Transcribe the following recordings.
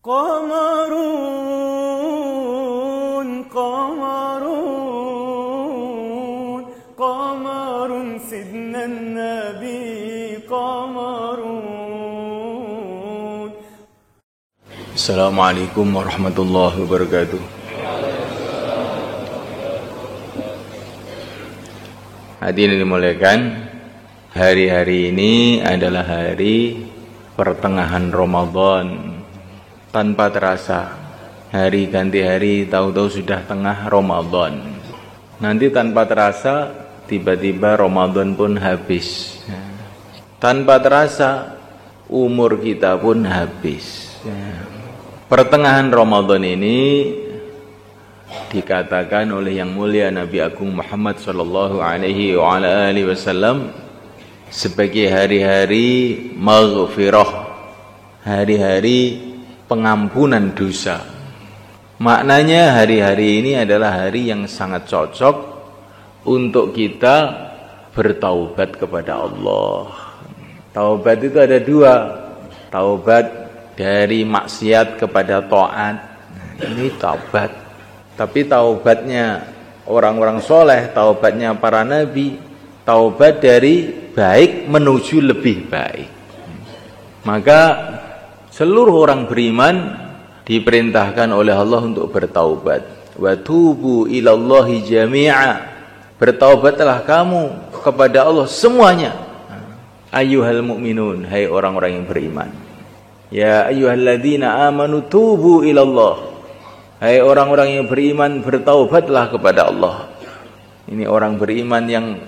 قمرون قمرون قمر سيدنا النبي قمرون. Assalamualaikum warahmatullahi wabarakatuh. Hadirin dimuliakan, hari-hari ini adalah hari pertengahan Ramadan. Tanpa terasa, hari ganti hari, tahu-tahu sudah tengah Ramadan. Nanti tanpa terasa, tiba-tiba Ramadan pun habis. Tanpa terasa, umur kita pun habis. Pertengahan Ramadan ini dikatakan oleh yang mulia Nabi Agung Muhammad sallallahu alaihi wasallam sebagai hari-hari maghfirah, hari-hari pengampunan dosa. Maknanya hari-hari ini adalah hari yang sangat cocok untuk kita bertaubat kepada Allah. Taubat itu ada dua, taubat dari maksiat kepada taat. Ini taubat. Tapi taubatnya orang-orang soleh, taubatnya para nabi, taubat dari baik menuju lebih baik. Maka seluruh orang beriman diperintahkan oleh Allah untuk bertaubat. Wa tubu ilallahi jami'a. Bertaubatlah kamu kepada Allah semuanya. Ayyuhal mu'minun, hai orang-orang yang beriman. Ya ayyuhalladzina amanu tubu ilallah. Hai orang-orang yang beriman, bertaubatlah kepada Allah. Ini orang beriman yang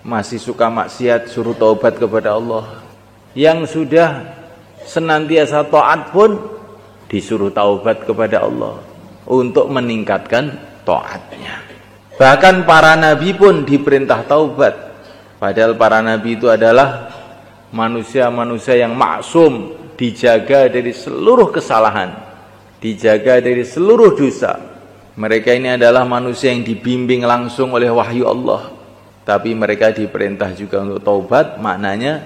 masih suka maksiat, suruh taubat kepada Allah. Yang sudah senantiasa taat pun disuruh taubat kepada Allah untuk meningkatkan taatnya. Bahkan para nabi pun diperintah taubat. Padahal para nabi itu adalah manusia-manusia yang maksum, dijaga dari seluruh kesalahan, dijaga dari seluruh dosa. Mereka ini adalah manusia yang dibimbing langsung oleh wahyu Allah. Tapi mereka diperintah juga untuk taubat, maknanya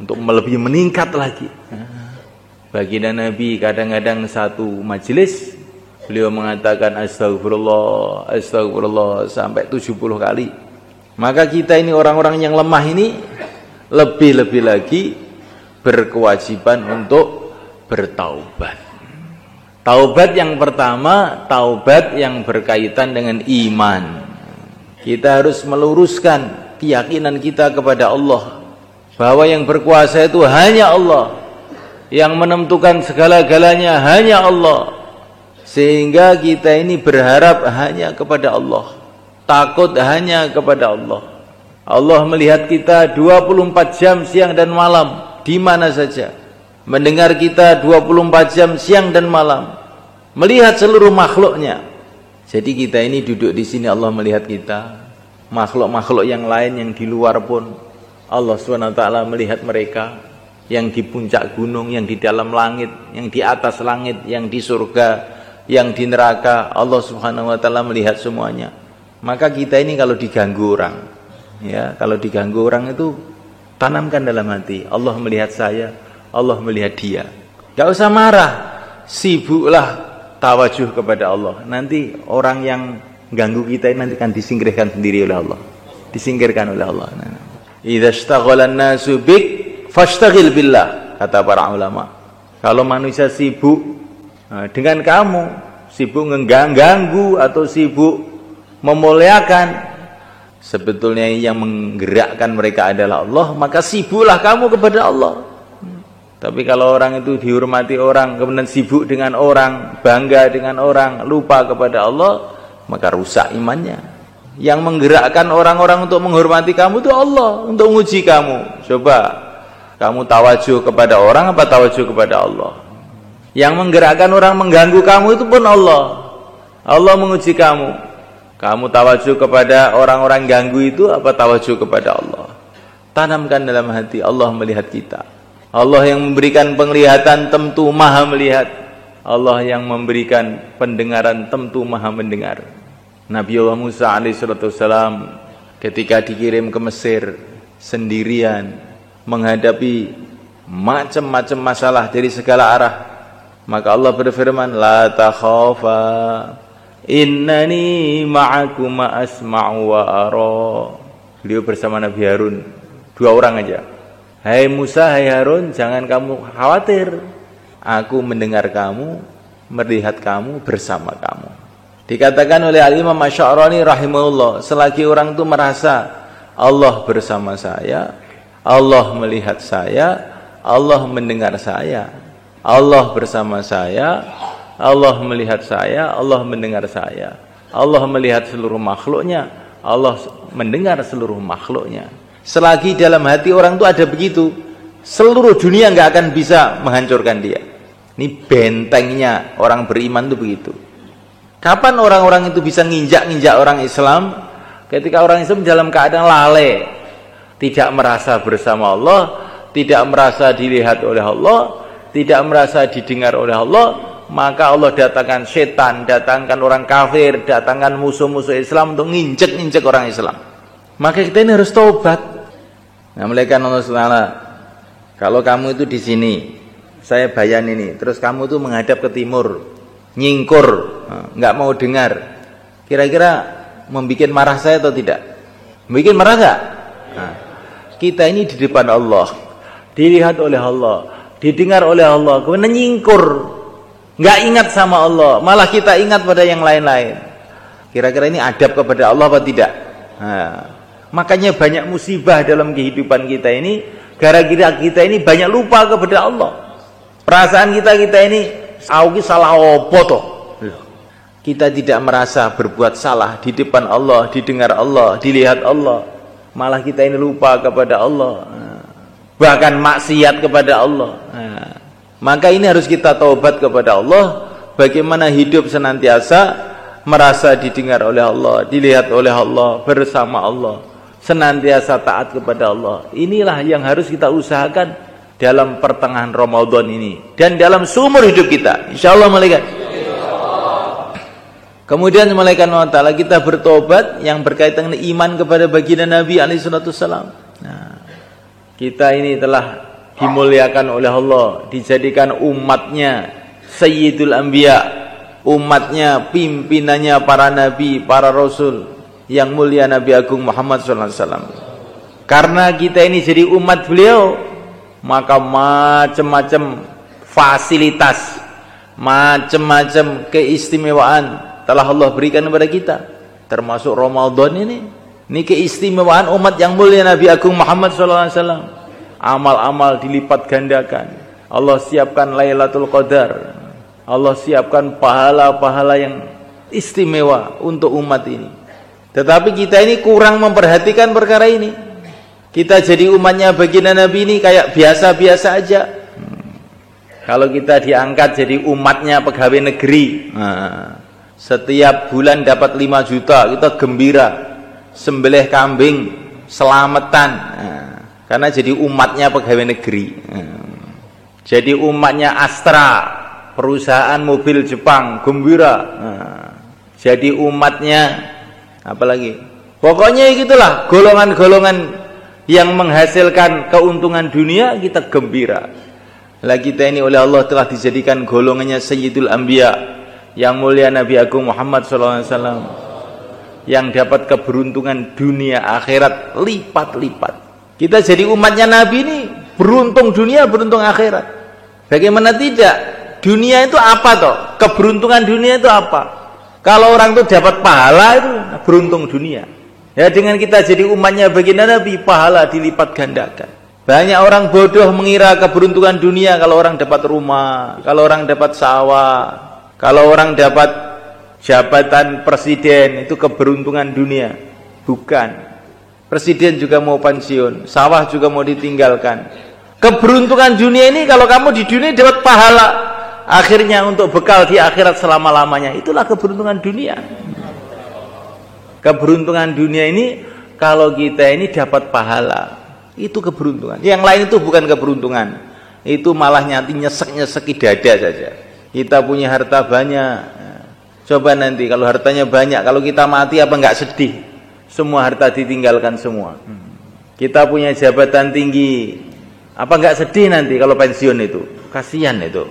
untuk lebih meningkat lagi. Baginda Nabi kadang-kadang satu majelis beliau mengatakan astagfirullah, astagfirullah sampai 70 kali. Maka kita ini orang-orang yang lemah ini lebih-lebih lagi berkewajiban untuk bertaubat. Taubat yang pertama, taubat yang berkaitan dengan iman. Kita harus meluruskan keyakinan kita kepada Allah, bahwa yang berkuasa itu hanya Allah, yang menentukan segala-galanya hanya Allah. Sehingga kita ini berharap hanya kepada Allah, takut hanya kepada Allah. Allah melihat kita 24 jam siang dan malam, di mana saja. Mendengar kita 24 jam siang dan malam, melihat seluruh makhluknya. Jadi kita ini duduk di sini, Allah melihat kita. Makhluk-makhluk yang lain yang di luar pun Allah SWT melihat mereka. Yang di puncak gunung, yang di dalam langit, yang di atas langit, yang di surga, yang di neraka, Allah Subhanahu wa taala melihat semuanya. Maka kita ini kalau diganggu orang, ya, kalau diganggu orang itu tanamkan dalam hati, Allah melihat saya, Allah melihat dia. Gak usah marah, sibuklah tawajuh kepada Allah. Nanti orang yang ganggu kita ini nanti akan disingkirkan sendiri oleh Allah. Disingkirkan oleh Allah. Idza ishtaghala an-nasu bik fashtagil billah, kata para ulama. Kalau manusia sibuk dengan kamu, sibuk mengganggu atau sibuk memuliakan, sebetulnya yang menggerakkan mereka adalah Allah, maka sibuklah kamu kepada Allah. Tapi kalau orang itu dihormati orang, kemudian sibuk dengan orang, bangga dengan orang, lupa kepada Allah, maka rusak imannya. Yang menggerakkan orang-orang untuk menghormati kamu itu Allah, untuk menguji kamu. Coba kamu tawajuh kepada orang apa tawajuh kepada Allah? Yang menggerakkan orang mengganggu kamu itu pun Allah. Allah menguji kamu. Kamu tawajuh kepada orang-orang ganggu itu apa tawajuh kepada Allah? Tanamkan dalam hati, Allah melihat kita. Allah yang memberikan penglihatan tentu maha melihat. Allah yang memberikan pendengaran tentu maha mendengar. Nabi Allah Musa alaihissalam ketika dikirim ke Mesir sendirian, menghadapi macam-macam masalah dari segala arah, Maka Allah berfirman, la takhafa innani ma'akuma asma'u wa ara. Beliau bersama Nabi Harun, 2 orang aja. Hai Musa, hai Harun, jangan kamu khawatir. Aku mendengar kamu, melihat kamu, bersama kamu. Dikatakan oleh Al-Imam Asy'arani rahimahullah, selagi orang itu merasa Allah bersama saya, Allah melihat saya, Allah mendengar saya, Allah bersama saya, Allah melihat saya, Allah mendengar saya, Allah melihat seluruh makhluknya, Allah mendengar seluruh makhluknya. Selagi dalam hati orang itu ada begitu, seluruh dunia nggak akan bisa menghancurkan dia. Ini bentengnya orang beriman itu begitu. Kapan orang-orang itu bisa nginjak-nginjak orang Islam? Ketika orang Islam dalam keadaan lalai, tidak merasa bersama Allah, tidak merasa dilihat oleh Allah, tidak merasa didengar oleh Allah, maka Allah datangkan setan, datangkan orang kafir, datangkan musuh-musuh Islam untuk nginjek-nginjek orang Islam. Maka kita ini harus taubat. Nah, malaikat Allah SWT, kalau kamu itu di sini, saya bayan ini, terus kamu itu menghadap ke timur, nyingkur, nggak mau dengar, kira-kira membuat marah saya atau tidak? Membuat marah nggak? Nah, kita ini di depan Allah, dilihat oleh Allah, didengar oleh Allah, kemudian nyingkur, nggak ingat sama Allah, malah kita ingat pada yang lain-lain. Kira-kira ini adab kepada Allah apa tidak? Nah, makanya banyak musibah dalam kehidupan kita ini, gara-gara kita ini banyak lupa kepada Allah. Perasaan kita ini, aku salah opo toh? Kita tidak merasa berbuat salah di depan Allah, didengar Allah, dilihat Allah. Malah kita ini lupa kepada Allah, bahkan maksiat kepada Allah. Maka ini harus kita taubat kepada Allah. Bagaimana hidup senantiasa merasa didengar oleh Allah, dilihat oleh Allah, bersama Allah, senantiasa taat kepada Allah. Inilah yang harus kita usahakan dalam pertengahan Ramadan ini dan dalam seumur hidup kita, insyaallah malaikat. Kemudian malaikat Allah Ta'ala kita bertobat yang berkaitan dengan iman kepada baginda Nabi alaihissalam. Nah, kita ini telah dimuliakan oleh Allah, dijadikan umatnya Sayyidul Anbiya, umatnya pimpinannya para nabi, para rasul yang mulia Nabi Agung Muhammad SAW. Karena kita ini jadi umat beliau, maka macam-macam fasilitas, macam-macam keistimewaan telah Allah berikan kepada kita, termasuk Ramadan ini. Ini keistimewaan umat yang mulia Nabi Agung Muhammad SAW. Amal-amal dilipat gandakan. Allah siapkan Lailatul Qadar. Allah siapkan pahala-pahala yang istimewa untuk umat ini. Tetapi kita ini kurang memperhatikan perkara ini. Kita jadi umatnya baginda Nabi ini kayak biasa-biasa aja. Kalau kita diangkat jadi umatnya pegawai negeri, setiap bulan dapat 5 juta, kita gembira, sembelih kambing, selamatan, karena jadi umatnya pegawai negeri. Jadi umatnya Astra, perusahaan mobil Jepang, gembira. Jadi umatnya apa lagi? Pokoknya gitulah, golongan-golongan yang menghasilkan keuntungan dunia, kita gembira. Lah kita ini oleh Allah telah dijadikan golongannya Sayyidul Anbiya, yang mulia Nabi Agung Muhammad SAW, yang dapat keberuntungan dunia akhirat lipat-lipat. Kita jadi umatnya Nabi ini beruntung dunia, beruntung akhirat. Bagaimana tidak? Dunia itu apa toh? Keberuntungan dunia itu apa? Kalau orang itu dapat pahala itu beruntung dunia. Ya, dengan kita jadi umatnya baginda Nabi, pahala dilipat gandakan. Banyak orang bodoh mengira keberuntungan dunia kalau orang dapat rumah, kalau orang dapat sawah, kalau orang dapat jabatan presiden, itu keberuntungan dunia. Bukan. Presiden juga mau pensiun, sawah juga mau ditinggalkan. Keberuntungan dunia ini kalau kamu di dunia dapat pahala, akhirnya untuk bekal di akhirat selama-lamanya, itulah keberuntungan dunia. Keberuntungan dunia ini kalau kita ini dapat pahala, itu keberuntungan. Yang lain itu bukan keberuntungan, itu malah nanti nyesek-nyeseki dada saja. Kita punya harta banyak, coba nanti kalau hartanya banyak, kalau kita mati apa enggak sedih? Semua harta ditinggalkan semua. Kita punya jabatan tinggi, apa enggak sedih nanti kalau pensiun itu? Kasihan itu.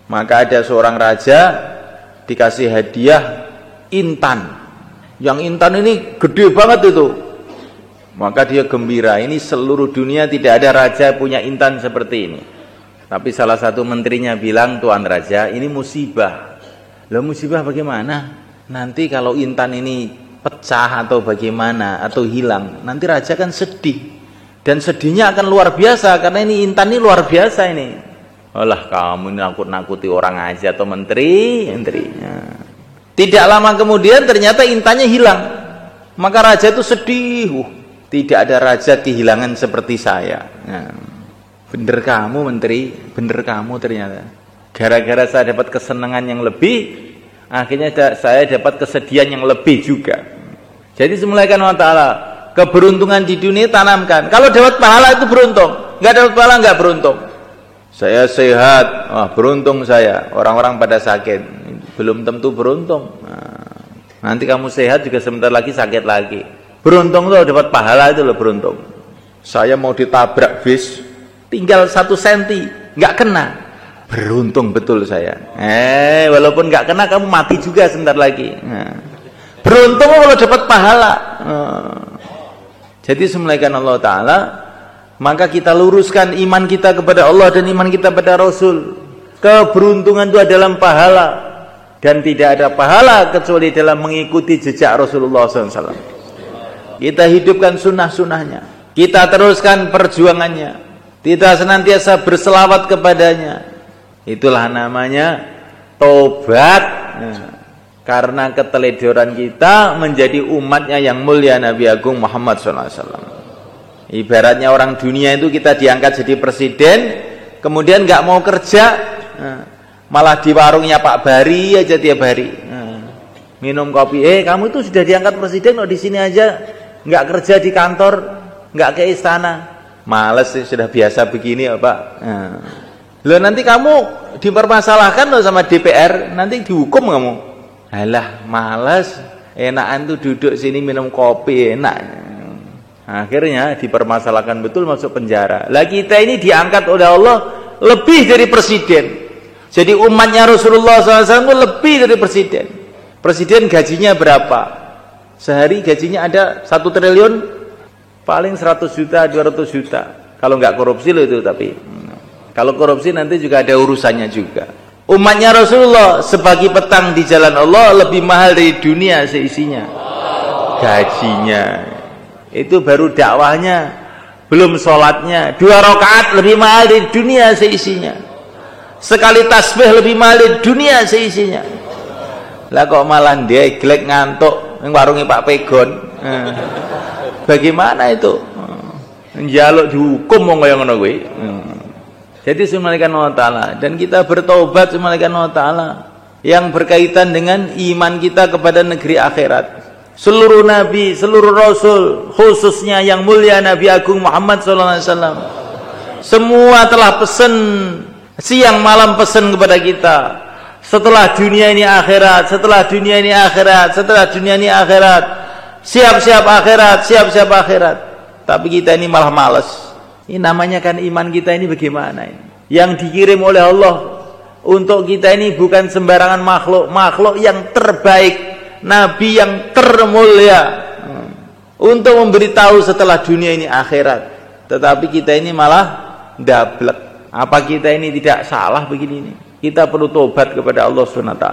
Maka ada seorang raja dikasih hadiah intan. Yang intan ini gede banget itu. Maka dia gembira, ini seluruh dunia tidak ada raja punya intan seperti ini. Tapi salah satu menterinya bilang, Tuan Raja, ini musibah. Lah musibah bagaimana? Nanti kalau intan ini pecah atau bagaimana, atau hilang, nanti raja kan sedih. Dan sedihnya akan luar biasa, karena ini intan ini luar biasa ini. Alah kamu nakut-nakuti orang aja atau menterinya. Tidak lama kemudian ternyata intannya hilang. Maka raja itu sedih. Tidak ada raja kehilangan seperti saya. Bener kamu menteri, bener kamu ternyata. Gara-gara saya dapat kesenangan yang lebih, akhirnya saya dapat kesedihan yang lebih juga. Jadi semulaikan Allah Ta'ala, keberuntungan di dunia tanamkan. Kalau dapat pahala itu beruntung, nggak dapat pahala nggak beruntung. Saya sehat, beruntung saya. Orang-orang pada sakit, belum tentu beruntung. Nanti kamu sehat juga sebentar lagi sakit lagi. Beruntung loh dapat pahala itu loh beruntung. Saya mau ditabrak bis, tinggal 1 senti, nggak kena. Beruntung betul saya. Walaupun nggak kena kamu mati juga sebentar lagi. Beruntung kalau dapat pahala. Jadi semulaikan Allah Ta'ala, maka kita luruskan iman kita kepada Allah dan iman kita pada Rasul. Keberuntungan itu adalah pahala. Dan tidak ada pahala kecuali dalam mengikuti jejak Rasulullah SAW. Kita hidupkan sunnah-sunnahnya. Kita teruskan perjuangannya. Kita senantiasa berselawat kepadanya. Itulah namanya tobat. Karena keteledoran kita menjadi umatnya yang mulia Nabi Agung Muhammad SAW. Ibaratnya orang dunia itu kita diangkat jadi presiden, kemudian nggak mau kerja, malah di warungnya Pak Bari aja tiap hari. Minum kopi, kamu itu sudah diangkat presiden, di sini aja nggak kerja di kantor, nggak ke istana. Males sih, sudah biasa begini ya Pak. Loh nanti kamu dipermasalahkan loh sama DPR, nanti dihukum kamu. Alah males, enakan tuh duduk sini minum kopi enak. Akhirnya dipermasalahkan betul, masuk penjara. Lah kita ini diangkat oleh Allah lebih dari presiden. Jadi umatnya Rasulullah SAW lebih dari presiden. Presiden gajinya berapa? Sehari gajinya ada 1 triliun, paling 100 juta, 200 juta. Kalau nggak korupsi loh itu, tapi kalau korupsi nanti juga ada urusannya juga. Umatnya Rasulullah sebagi petang di jalan Allah lebih mahal dari dunia seisinya. Gajinya. Itu baru dakwahnya, belum sholatnya. 2 rakaat lebih mahal dari dunia seisinya. Sekali tasbih lebih mahal dari dunia seisinya. Lah kok malah dia gelek ngantuk yang warungnya Pak Pegon. Bagaimana itu? Njaluk dihukum wong kaya ngono kuwi. Jadi semalikan Allah Ta'ala, dan kita bertobat semalikan Allah Ta'ala yang berkaitan dengan iman kita kepada negeri akhirat. Seluruh nabi, seluruh rasul, khususnya yang mulia Nabi Agung Muhammad SAW, semua telah pesan, siang malam pesan kepada kita, setelah dunia ini akhirat, setelah dunia ini akhirat, setelah dunia ini akhirat, siap-siap akhirat, siap-siap akhirat. Tapi kita ini malah malas. Ini namanya kan iman kita ini bagaimana ini? Yang dikirim oleh Allah untuk kita ini bukan sembarangan makhluk, makhluk yang terbaik, nabi yang termulia, untuk memberitahu setelah dunia ini akhirat. Tetapi kita ini malah dablek. Apa kita ini tidak salah begini ini? Kita perlu tobat kepada Allah SWT.